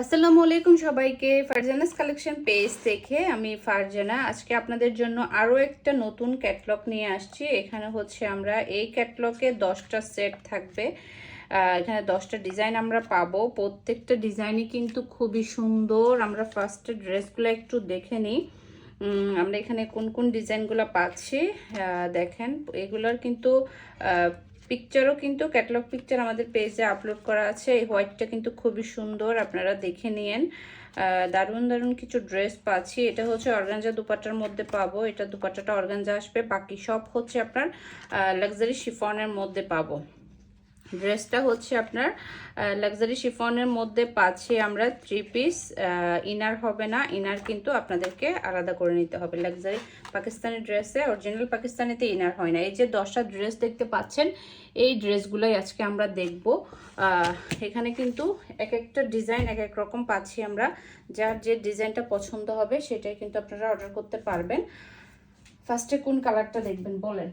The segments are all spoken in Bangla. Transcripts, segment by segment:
আসসালামু আলাইকুম সবাইকে। ফারজানাস কালেকশন পেজ থেকে আমি ফারজানা আজকে আপনাদের জন্য আরও একটা নতুন ক্যাটলগ নিয়ে আসছি। এখানে হচ্ছে আমরা এই ক্যাটলগে 10টা সেট থাকবে। এখানে 10টা ডিজাইন আমরা পাবো। প্রত্যেকটা ডিজাইনই কিন্তু খুবই সুন্দর। আমরা ফার্স্টে ড্রেসগুলো একটু দেখে নিই। আমরা এখানে কোন কোন ডিজাইনগুলো পাচ্ছি দেখেন। এগুলোর কিন্তু পিকচারও কিন্তু ক্যাটালগ পিকচার আমাদের পেজে আপলোড করা আছে। এই হোয়াইটটা কিন্তু খুবই সুন্দর, আপনারা দেখে নিয়েন। দারুণ দারুণ কিছু ড্রেস পাচ্ছি। এটা হচ্ছে অর্গানজা দুপাট্টার মধ্যে পাবো। এটা দুপাট্টাটা অর্গানজা আসবে, বাকি সব হচ্ছে আপনার লাক্সারি শিফনের মধ্যে পাবো। ড্রেসটা হচ্ছে আপনার লাক্সারি শিফনের মধ্যে পাচ্ছি আমরা 3 পিস। ইনার হবে না, ইনার কিন্তু আপনাদেরকে আলাদা করে নিতে হবে। লাক্সারি পাকিস্তানি ড্রেসে, অরিজিনাল পাকিস্তানিতে ইনার হয় না। এই যে 10টা ড্রেস দেখতে পাচ্ছেন, এই ড্রেসগুলোই আজকে আমরা দেখব। এখানে কিন্তু এক একটা ডিজাইন এক এক রকম পাচ্ছি আমরা। যার যে ডিজাইনটা পছন্দ হবে সেটাই কিন্তু আপনারা অর্ডার করতে পারবেন। ফার্স্টে কোন কালারটা দেখবেন বলেন?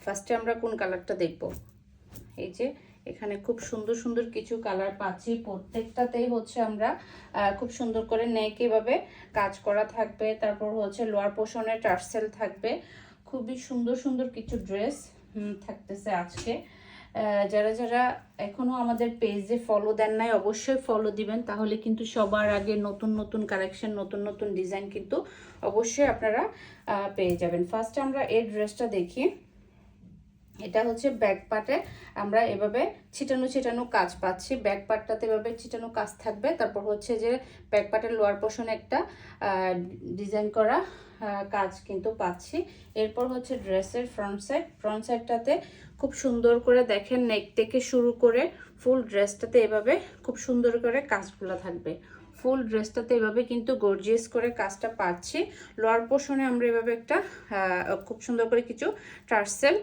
ফার্স্টে আমরা কোন কালারটা দেখব? এই যে এখানে খুব সুন্দর সুন্দর কিছু কালার পাচ্ছি। প্রত্যেকটাতেই হচ্ছে আমরা খুব সুন্দর করে নেক এভাবে কাজ করা থাকবে। তারপর হচ্ছে লোয়ার পোর্শনে টার্সেল থাকবে। খুবই সুন্দর সুন্দর কিছু ড্রেস থাকতেছে আজকে। যারা যারা এখনো আমাদের পেজে ফলো দেন নাই অবশ্যই ফলো দিবেন, তাহলে কিন্তু সবার আগে নতুন নতুন কালেকশন, নতুন নতুন ডিজাইন কিন্তু অবশ্যই আপনারা পেয়ে যাবেন। ফার্স্ট আমরা এই ড্রেসটা দেখি। এটা হচ্ছে ব্যাক পার্টে আমরা এভাবে ছিটানো ছিটানো কাজ পাচ্ছি। ব্যাক পার্টটাতে এভাবে ছিটানো কাজ থাকবে। তারপর হচ্ছে যে ব্যাক পার্টের লোয়ার পোর্শনে একটা ডিজাইন করা কাজ কিন্তু পাচ্ছি। এরপর হচ্ছে ড্রেসের ফ্রন্ট সাইডটাতে খুব সুন্দর করে দেখেন, নেক থেকে শুরু করে ফুল ড্রেসটাতে এভাবে খুব সুন্দর করে কাজগুলো থাকবে। ফুল ড্রেসটাতে এভাবে কিন্তু গর্জিয়াস করে কাজটা পাচ্ছি। লোয়ার পোর্শনে আমরা এভাবে একটা খুব সুন্দর করে কিছু টার্সেল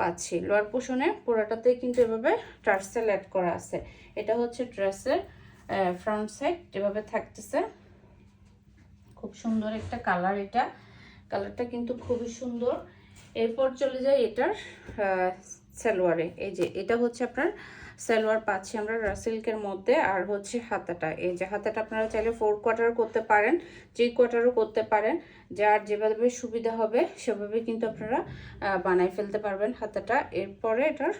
পাচ্ছি। লোয়ার পোর্শনে পুরোটাতে কিন্তু এভাবে টার্সেল অ্যাড করা আছে। এটা হচ্ছে ড্রেসের ফ্রন্ট সাইড, এভাবে থাকতেছে। খুব সুন্দর একটা কালার, এটা কালারটা কিন্তু খুবই সুন্দর। এরপর চলে যাই এটার সালোয়ারে। এই যে এটা হচ্ছে আপনার সালোয়ার পাচ্ছি আমরা সিল্কের মধ্যে। আর হচ্ছে হাতাটা, এই যে হাতাটা আপনারা চাইলে 4 কোয়ার্টার করতে পারেন, 3 কোয়ার্টারও করতে পারেন। যার যেভাবে সুবিধা হবে সেভাবে কিন্তু আপনারা বানাই ফেলতে পারবেন হাতাটা। এরপরে এটার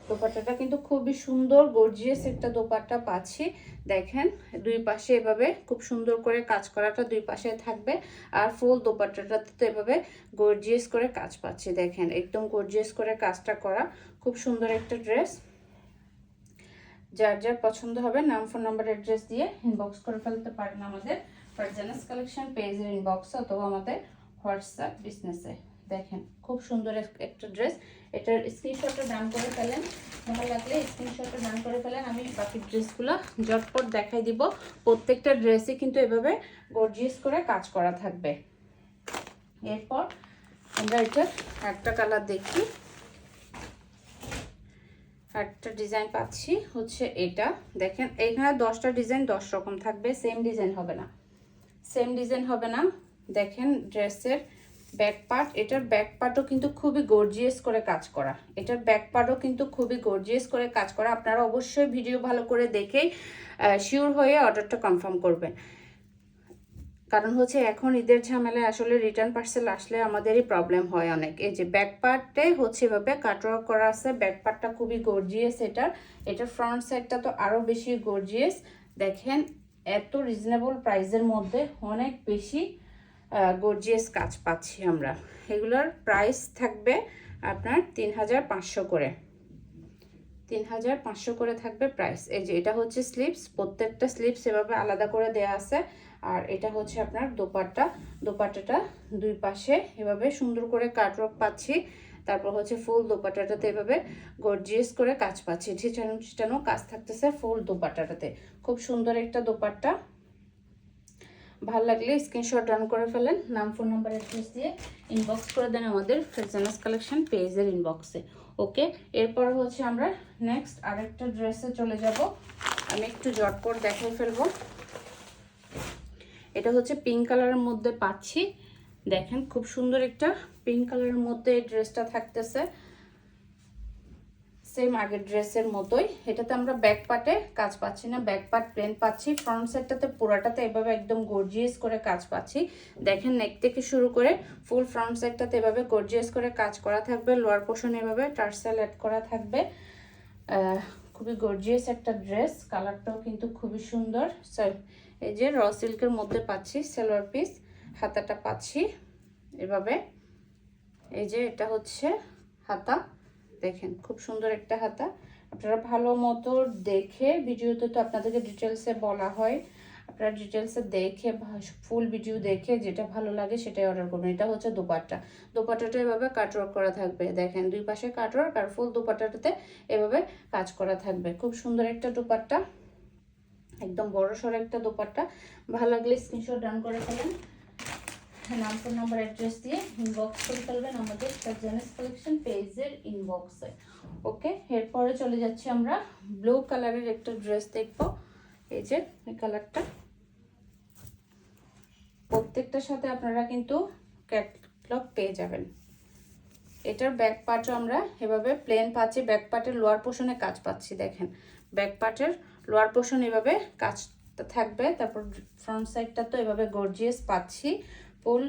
দোপাট্টাটা কিন্তু খুবই সুন্দর, গর্জিয়াস একটা দোপাট্টা পাচ্ছি। দেখেন দুই পাশে এভাবে খুব সুন্দর করে কাজ করাটা দুই পাশে থাকবে। আর ফুল দোপাট্টাটাতে তো এভাবে গর্জিয়াস করে কাজ পাচ্ছি। দেখেন একদম গর্জিয়াস করে কাজটা করা, খুব সুন্দর একটা ড্রেস। যার যার পছন্দ হবে নাম, ফোন নাম্বার, অ্যাড্রেস দিয়ে ইনবক্স করে ফেলতে পারেন আমাদের ফারজানাস কালেকশন পেজের ইনবক্সে অথবা আমাদের হোয়াটসঅ্যাপ বিজনেসে। দেখেন খুব সুন্দর একটা ড্রেস। এটার স্ক্রিনশটটা ডান করে ফেলেন, ভালো লাগলে স্ক্রিনশটটা ডান করে ফেলেন। আমি বাকি ড্রেসগুলো ঝটপট দেখাই দিব। প্রত্যেকটা ড্রেসে কিন্তু এভাবে গর্জিয়াস করে কাজ করা থাকবে। এরপর আমরা এটার একটা কালার দেখি। একটা ডিজাইন পাচ্ছি হচ্ছে এটা। দেখেন এখানে 10টা ডিজাইন 10 রকম থাকবে, সেম ডিজাইন হবে না। দেখেন ড্রেসের ব্যাক পার্ট, এটার ব্যাক পার্টও কিন্তু খুবই গর্জিয়াস করে কাজ করা। আপনারা অবশ্যই ভিডিও ভালো করে দেখেই শিওর হয়ে অর্ডারটা কনফার্ম করবেন। কারণ হচ্ছে এখন ঈদের ঝামেলায় আসলে রিটার্ন পার্সেল আসলে আমাদেরই প্রবলেম হয় অনেক। এই যে ব্যাক পার্টে হচ্ছে এভাবে কাটওয়ার্ক করা আছে। ব্যাক পার্টটা খুবই গর্জিয়াস। এটার ফ্রন্ট সাইডটা তো আরও বেশি গর্জিয়াস। দেখেন এত রিজনেবল প্রাইসের মধ্যে অনেক বেশি গর্জিয়াস কাজ পাচ্ছি আমরা। এগুলোর প্রাইস থাকবে আপনার 3500 করে। 3500 করে থাকবে প্রাইস। এই যে এটা হচ্ছে স্লিপস, প্রত্যেকটা স্লিপস এভাবে আলাদা করে দেয়া আছে। আর এটা হচ্ছে আপনার দোপাট্টাটা দুই পাশে এভাবে সুন্দর করে কাটওয়ার্ক পাচ্ছি। তারপর হচ্ছে ফুল দোপাট্টাটাতে এভাবে গর্জিয়াস করে কাজ পাচ্ছি। ছিটানো কাজ থাকতেছে ফুল দোপাট্টাটাতে। খুব সুন্দর একটা দোপাট্টা। ভালো লাগলে স্ক্রিনশট ডাউন করে ফেলেন, নাম, ফোন নাম্বার, অ্যাড্রেস দিয়ে ইনবক্স করে দেন আমাদের ফারজানাস কালেকশন পেজের ইনবক্সে। ওকে, এরপর হচ্ছে আমরা নেক্সট আরেকটা ড্রেসে চলে যাব। আমি একটু ঝটপট দেখিয়ে ফেলবো। এটা হচ্ছে পিঙ্ক কালারের মধ্যে পাচ্ছি। দেখেন খুব সুন্দর একটা পিঙ্ক কালারের মধ্যে এই ড্রেসটা থাকতেছে। সেম আগের ড্রেসের মতোই। এটাতে আমরা ব্যাক পার্টে কাজ পাচ্ছি না, ব্যাক পার্ট প্লেন পাচ্ছি। ফ্রন্ট সাইডটাতে পুরাটাতে এভাবে একদম গর্জিয়াস করে কাজ পাচ্ছি। দেখেন নেক থেকে শুরু করে ফুল ফ্রন্ট সাইডটাতে এভাবে গর্জিয়াস করে কাজ করা থাকবে। লোয়ার পোর্শন এভাবে টার্সেল অ্যাড করা থাকবে। খুবই গর্জিয়াস একটা ড্রেস, কালারটাও কিন্তু খুবই সুন্দর। এই যে র সিল্কের মধ্যে পাচ্ছি সালোয়ার পিস, হাতাটা পাচ্ছি এভাবে। এই যে এটা হচ্ছে হাতা, দেখেন খুব সুন্দর একটা হাতা। আপনারা ভালো মতো দেখে, ভিডিওতে তো আপনাদেরকে ডিটেলসে বলা হয়, আপনারা ডিটেলসে দেখে ফুল ভিডিও দেখে যেটা ভালো লাগে সেটাই অর্ডার করবেন। এটা হচ্ছে দোপাট্টা, দোপাট্টাটা এভাবে কাটওয়ার্ক করা থাকবে। দেখেন দুই পাশে কাটওয়ার্ক আর ফুল দোপাট্টাটাতে এভাবে কাজ করা থাকবে। খুব সুন্দর একটা দোপাট্টা, একদম বড় সড়ো একটা দোপাট্টা। ভালো লাগলে স্ক্রিনশট ডাউন করে ফেলেন, নাম ফোন নাম্বার অ্যাড্রেস দিয়ে ইনবক্স করে ফেলবেন আমাদের ফারজানাস কালেকশন পেজের ইনবক্সে। ওকে, এরপরে চলে যাচ্ছি আমরা ব্লু কালারের একটা ড্রেস দেখবো। এই যে এই কালারটা, প্রত্যেকটার সাথে আপনারা কিন্তু ক্যাটলগ পেয়ে যাবেন। এটার ব্যাক পার্টও আমরা এভাবে প্লেন পাচ্ছি, ব্যাক পার্টের লোয়ার পোর্শনে কাজ পাচ্ছি। দেখেন ব্যাক পার্টের লোয়ার পোর্শন এভাবে কাজ থাকবে। তারপর ফ্রন্ট সাইডটা তো এভাবে গর্জিয়াস পাচ্ছি। ফুল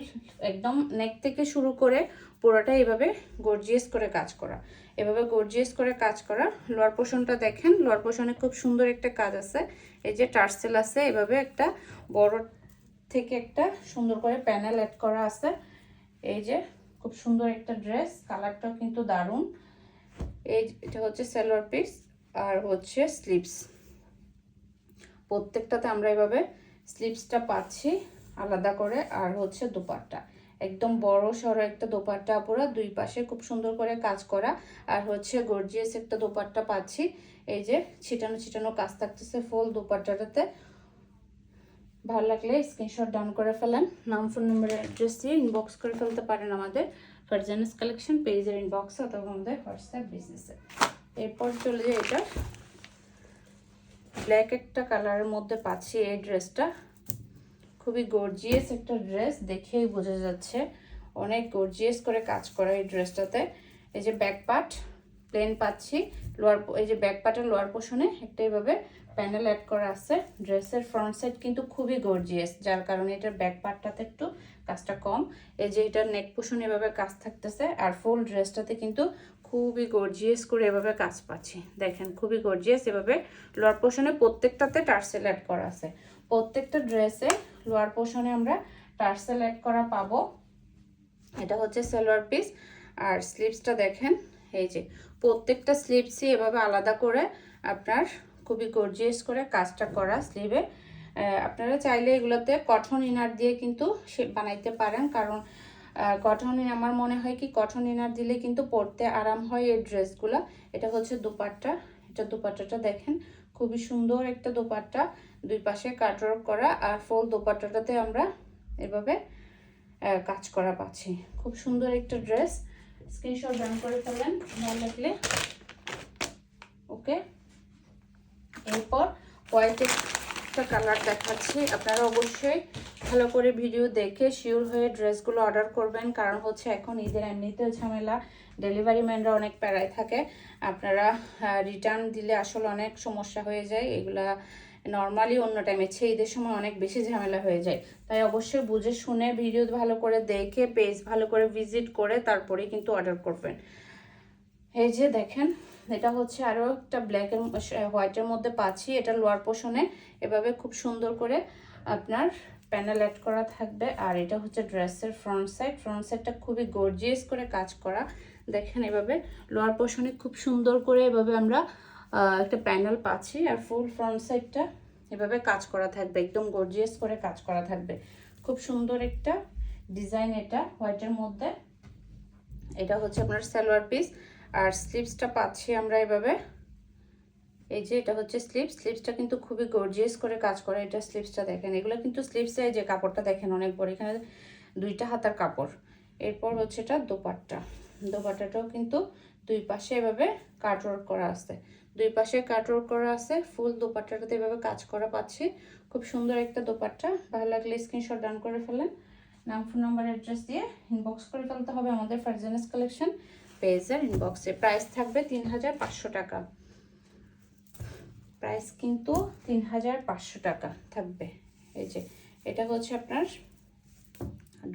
একদম নেক থেকে শুরু করে পুরোটা এভাবে গর্জিয়াস করে কাজ করা, এভাবে গর্জিয়াস করে কাজ করা। লোয়ার পোর্শনটা দেখেন, লোয়ার পোর্শনে খুব সুন্দর একটা কাজ আছে। এই যে টার্সেল আছে, এভাবে একটা বড় থেকে একটা সুন্দর করে প্যানেল অ্যাড করা আছে। এই যে খুব সুন্দর একটা ড্রেস, কালারটাও কিন্তু দারুণ। এটা হচ্ছে সালোয়ার পিস আর হচ্ছে স্লিভস। প্রত্যেকটাতে আমরা এভাবে স্লিভসটা পাচ্ছি আলাদা করে। আর হচ্ছে দোপাট্টা, একদম বড় সড়ো একটা দোপাট্টা, পুরো দুই পাশে খুব সুন্দর করে কাজ করা। আর হচ্ছে গর্জিয়াস একটা দোপাট্টা পাচ্ছি। এই যে ছিটানো ছিটানো কাজ থাকতেছে ফুল দোপাট্টাটাতে। ভালো লাগলে স্ক্রিনশট ডাউন করে ফেলেন, নাম ফোন নম্বরের অ্যাড্রেস দিয়ে ইনবক্স করে ফেলতে পারেন আমাদের ফারজানাস কালেকশন পেজের ইনবক্সে অথবা আমাদের হোয়াটসঅ্যাপ বিজনেসে। এরপর চলে যায় এটা ব্ল্যাক একটা কালারের মধ্যে পাচ্ছি। এই ড্রেসটা খুবই গর্জিয়াস একটা ড্রেস, দেখেই বোঝা যাচ্ছে অনেক গর্জিয়াস করে কাজ করা এই ড্রেসটাতে। এই যে ব্যাক পার্ট প্লেন পাচ্ছি, লোয়ার এই যে ব্যাক পার্টের লোয়ার পোর্শনে একটা এইভাবে প্যানেল অ্যাড করা আছে। ড্রেসের ফ্রন্ট সাইড কিন্তু খুবই গর্জিয়াস, যার কারণে এটার ব্যাক পার্টটাতে একটু কাজটা কম। এই যে এটার নেক পোর্শন এভাবে কাজ থাকতেছে। আর ফুল ড্রেসটাতে কিন্তু খুবই গর্জিয়াস করে এভাবে কাজ পাচ্ছি। দেখেন খুবই গর্জিয়াস, এভাবে লোয়ার পোর্শনে প্রত্যেকটাতে টার্সেল অ্যাড করা আছে। প্রত্যেকটা ড্রেসে লোয়ার পোর্শনে আমরা টার্সেল অ্যাড করা পাবো। এটা হচ্ছে সালোয়ার পিস। আর স্লিভসটা দেখেন, এই যে প্রত্যেকটা স্লিভসই এভাবে আলাদা করে আপনার খুবই গর্জিয়াস করে কাজটা করা স্লিভে। আপনারা চাইলে এগুলোতে কটন ইনার দিয়ে কিন্তু বানাইতে পারেন, কারণ কটন আমার মনে হয় কি কটন ইনার দিলে কিন্তু পরতে আরাম হয় এই ড্রেসগুলো। এটা হচ্ছে দোপাট্টা, এটা দোপাট্টাটা দেখেন খুবই সুন্দর একটা দোপাট্টা, দুই পাশে কাটওয়ার্ক করা। আর ফুল দোপাট্টাটাতে আমরা এভাবে কাজ করা পাচ্ছি। খুব সুন্দর একটা ড্রেস, স্ক্রিনশট ডাউন করে ফেলেন ভালো লাগলে। ওকে, এরপর হোয়াইট একটা কালার দেখাচ্ছি। আপনারা অবশ্যই ভালো করে ভিডিও দেখে শিওর হয়ে ড্রেসগুলো অর্ডার করবেন, কারণ হচ্ছে এখন ঈদের এমনিতেও ঝামেলা, ডেলিভারি ম্যানরা অনেক প্যারায় থাকে। আপনারা রিটার্ন দিলে আসলে অনেক সমস্যা হয়ে যায়। এগুলা নর্মালি অন্য টাইমে ঈদের সময় অনেক বেশি ঝামেলা হয়ে যায়। তাই অবশ্যই বুঝে শুনে ভিডিও ভালো করে দেখে পেজ ভালো করে ভিজিট করে তারপরে কিন্তু অর্ডার করবেন। এই যে দেখেন, এটা হচ্ছে আরও একটা ব্ল্যাকের হোয়াইটের মধ্যে পাচ্ছি। এটা লোয়ার পোর্শনে এভাবে খুব সুন্দর করে আপনার প্যানেল অ্যাড করা থাকবে। আর এটা হচ্ছে ড্রেসের ফ্রন্ট সাইড, ফ্রন্ট সাইডটা খুবই গর্জিয়াস করে কাজ করা। দেখেন এভাবে লোয়ার পোর্শনে খুব সুন্দর করে এভাবে আমরা একটা প্যানেল পাচ্ছি। আর ফুল ফ্রন্ট সাইডটা এভাবে কাজ করা থাকবে, একদম গর্জিয়াস করে কাজ করা থাকবে। খুব সুন্দর একটা ডিজাইন এটা হোয়াইটের মধ্যে। এটা হচ্ছে আপনার সালোয়ার পিস। আর স্লিভসটা পাচ্ছি আমরা এভাবে। এই যে এটা হচ্ছে স্লিভস, স্লিভসটা কিন্তু খুবই গর্জিয়াস করে কাজ করে। এটা স্লিভসটা দেখেন, এগুলো কিন্তু স্লিভসে যে কাপড়টা দেখেন অনেক বড়, এখানে দুইটা হাতার কাপড়। এরপর হচ্ছে এটা দোপাট্টা, দোপাট্টাটাও কিন্তু দুই পাশে এভাবে কাটওয়ার্ক করা আছে, দুই পাশে কাটওয়ার্ক করা আছে। ফুল দোপাট্টাটাতে এভাবে কাজ করা পাচ্ছি। খুব সুন্দর একটা দোপাট্টা। ভালো লাগলে স্ক্রিনশট ডাউন করে ফেলেন, নাম ফোন নাম্বার অ্যাড্রেস দিয়ে ইনবক্স করে ফেলতে হবে আমাদের ফারজানাস কালেকশন পেজের ইনবক্সে। প্রাইস থাকবে 3500 টাকা। প্রাইস কিন্তু 3500 টাকা থাকবে। এই যে এটা হচ্ছে আপনার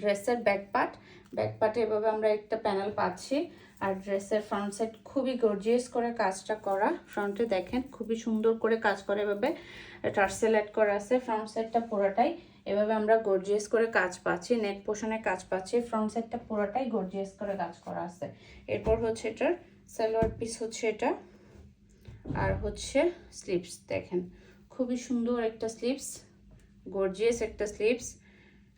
ড্রেসের ব্যাক পার্টে এভাবে আমরা একটা প্যানেল পাচ্ছি। আর ড্রেসের ফ্রন্ট সাইড খুবই গর্জিয়াস করে কাজটা করা। ফ্রন্টে দেখেন খুবই সুন্দর করে কাজ করে, এভাবে টার্সেল অ্যাড করা আছে। ফ্রন্ট সাইডটা পুরোটাই এভাবে আমরা গর্জিয়াস করে কাজ পাচ্ছি, নেক পোর্শনে কাজ পাচ্ছি। ফ্রন্ট সাইডটা পুরোটাই গর্জিয়াস করে কাজ করা আছে। এরপর হচ্ছে এটার সালোয়ার পিস হচ্ছে এটা, আর হচ্ছে স্লিভস দেখেন খুবই সুন্দর একটা স্লিভস, গর্জিয়াস একটা স্লিভস।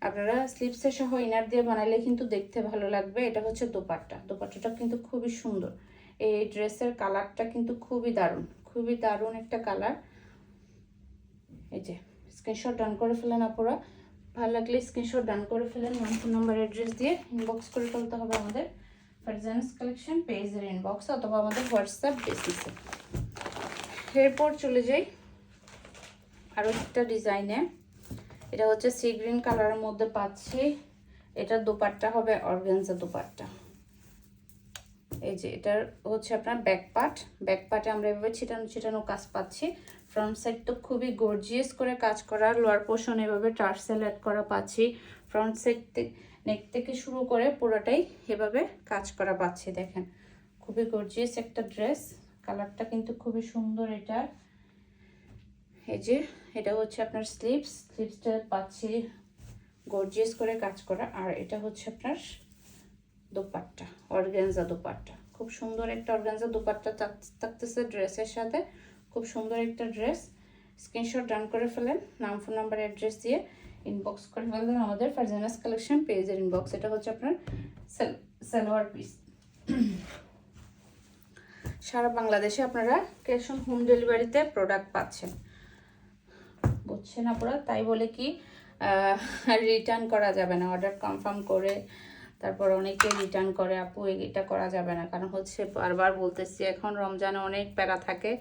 আপনারা স্লিভসের সহ ইনার দিয়ে বানাইলে কিন্তু দেখতে ভালো লাগবে। এটা হচ্ছে দোপাট্টাটা কিন্তু খুবই সুন্দর। এই ড্রেসের কালারটা কিন্তু খুবই দারুণ একটা কালার। এই যে স্ক্রিনশট ডান করে ফেলেন আপুরা, ভালো লাগলে স্ক্রিনশট ডান করে ফেলেন। নাম ফোন নাম্বার অ্যাড্রেস দিয়ে ইনবক্স করে ফেলতে হবে আমাদের ফারজানাস কালেকশন পেজের ইনবক্স অথবা আমাদের হোয়াটসঅ্যাপ বেসিসে। এরপর চলে যাই আরও একটা ডিজাইনে। এটা হচ্ছে সি গ্রিন কালারের মধ্যে পাচ্ছি। এটার দোপাট্টা হবে অর্গানজা দোপাট্টা। এই যে এটার হচ্ছে আপনার ব্যাক পার্টে আমরা এভাবে ছিটানো কাজ পাচ্ছি। ফ্রন্ট সাইড তো খুবই গর্জিয়াস করে কাজ করা, লোয়ার পোর্শন এভাবে টার্সেল অ্যাড করা পাচ্ছি। ফ্রন্ট সাইড নেক থেকে শুরু করে পুরোটাই এভাবে কাজ করা পাচ্ছি। দেখেন খুবই গর্জিয়াস একটা ড্রেস, কালারটা কিন্তু খুবই সুন্দর এটা। এই যে এটা হচ্ছে আপনার স্লিভসটা পাচ্ছি গর্জিয়াস করে কাজ করা। আর এটা হচ্ছে আপনার দোপাট্টা, অর্গানজা দোপাট্টা। খুব সুন্দর একটা অর্গানজা দোপাট্টা থাকতেছে ড্রেসের সাথে। খুব সুন্দর একটা ড্রেস। স্ক্রিনশট ডান করে ফেলেন, নাম ফোন নাম্বার অ্যাড্রেস দিয়ে ইনবক্স করে ফেলেন আমাদের ফারজানাস কালেকশন পেজের ইনবক্স। এটা হচ্ছে আপনার সালোয়ার পিস। সারা বাংলাদেশে আপনারা ক্যাশ অন হোম ডেলিভারিতে প্রোডাক্ট পাচ্ছেন, বুঝছেন আপনারা? তাই বলে কি রিটার্ন করা যাবে না? অর্ডার কনফার্ম করে তারপর অনেকে রিটার্ন করে, আপু এটা করা যাবে না। কারণ হচ্ছে বারবার বলতেছি এখন রমজানে অনেক প্যারা থাকে।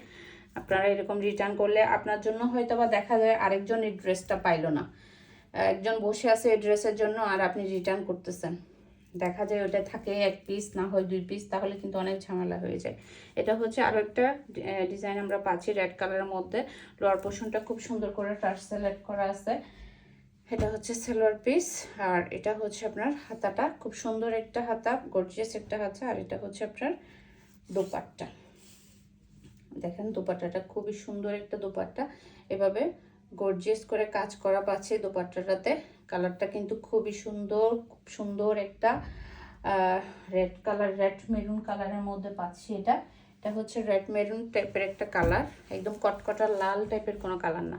আপনারা এরকম রিটার্ন করলে আপনার জন্য হয়তো বা দেখা যায় আরেকজন এই ড্রেসটা পাইলো না, একজন বসে আছে এই ড্রেসের জন্য আর আপনি রিটার্ন করতেছেন, দেখা যায় ওটা থাকে 1 পিস না হয় 2 পিস, তাহলে কিন্তু অনেক ঝামেলা হয়ে যায়। এটা হচ্ছে আরো একটা ডিজাইন আমরা পাচ্ছি রেড কালারের মধ্যে। লোয়ার পোর্শনটা খুব সুন্দর করে টার্সেল অ্যাড করা আছে। এটা হচ্ছে সালোয়ার পিস। আর এটা হচ্ছে আপনার হাতাটা, খুব সুন্দর একটা হাতা, গর্জিয়াস একটা হাতা। আর এটা হচ্ছে আপনার দোপাট্টা। দেখেন দোপাট্টাটা খুবই সুন্দর একটা দোপাট্টা, এভাবে গর্জিয়াস করে কাজ করা পাচ্ছে দোপাট্টাটাতে। কালারটা কিন্তু খুবই সুন্দর, খুব সুন্দর একটা রেড মেরুন কালারের মধ্যে পাচ্ছি। এটা হচ্ছে রেড মেরুন টাইপের একটা কালার, একদম কটকটা লাল টাইপের কোনো কালার না।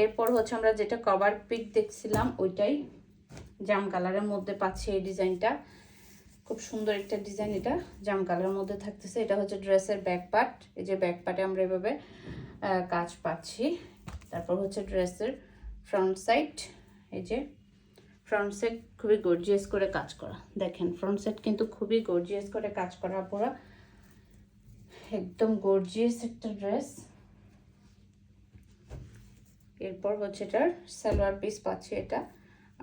এরপর হচ্ছে আমরা যেটা কভার পিক দেখছিলাম ওইটাই জাম কালারের মধ্যে পাচ্ছি এই ডিজাইনটা। খুব সুন্দর একটা ডিজাইন, এটা জাম কালারের মধ্যে থাকতেছে। এটা হচ্ছে ড্রেসের ব্যাক পার্ট। এই যে ব্যাক পার্টে আমরা এভাবে কাজ পাচ্ছি। তারপর হচ্ছে ড্রেসের ফ্রন্ট সাইড। এই যে ফ্রন্ট সাইড খুবই গর্জিয়াস করে কাজ করা। দেখেন ফ্রন্ট সাইড কিন্তু খুবই গর্জিয়াস করে কাজ করা, পুরো একদম গর্জিয়াস একটা ড্রেস। এরপর হচ্ছে এটার সালোয়ার পিস পাচ্ছি এটা।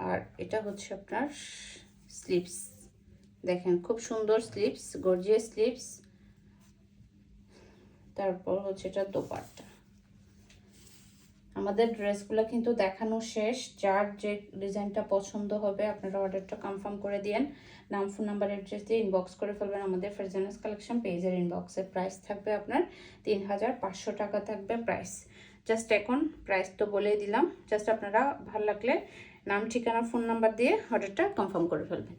আর এটা হচ্ছে আপনার স্লিভস। দেখেন খুব সুন্দর স্লিভস, গর্জিয়াস স্লিভস। তারপর হচ্ছে এটা দোপাট্টা। আমাদের ড্রেসগুলো কিন্তু দেখানো শেষ। যার যে ডিজাইনটা পছন্দ হবে আপনারা অর্ডারটা কনফার্ম করে দিন। নাম ফোন নাম্বার অ্যাড্রেস দিয়ে ইনবক্স করে ফেলবেন আমাদের ফারজানাস কালেকশন পেজের ইনবক্সে। প্রাইস থাকবে আপনার 3500 টাকা থাকবে প্রাইস। জাস্ট এখন প্রাইস তো বলেই দিলাম, জাস্ট আপনারা ভালো লাগলে নাম ঠিকানা ফোন নাম্বার দিয়ে অর্ডারটা কনফার্ম করে ফেলবেন।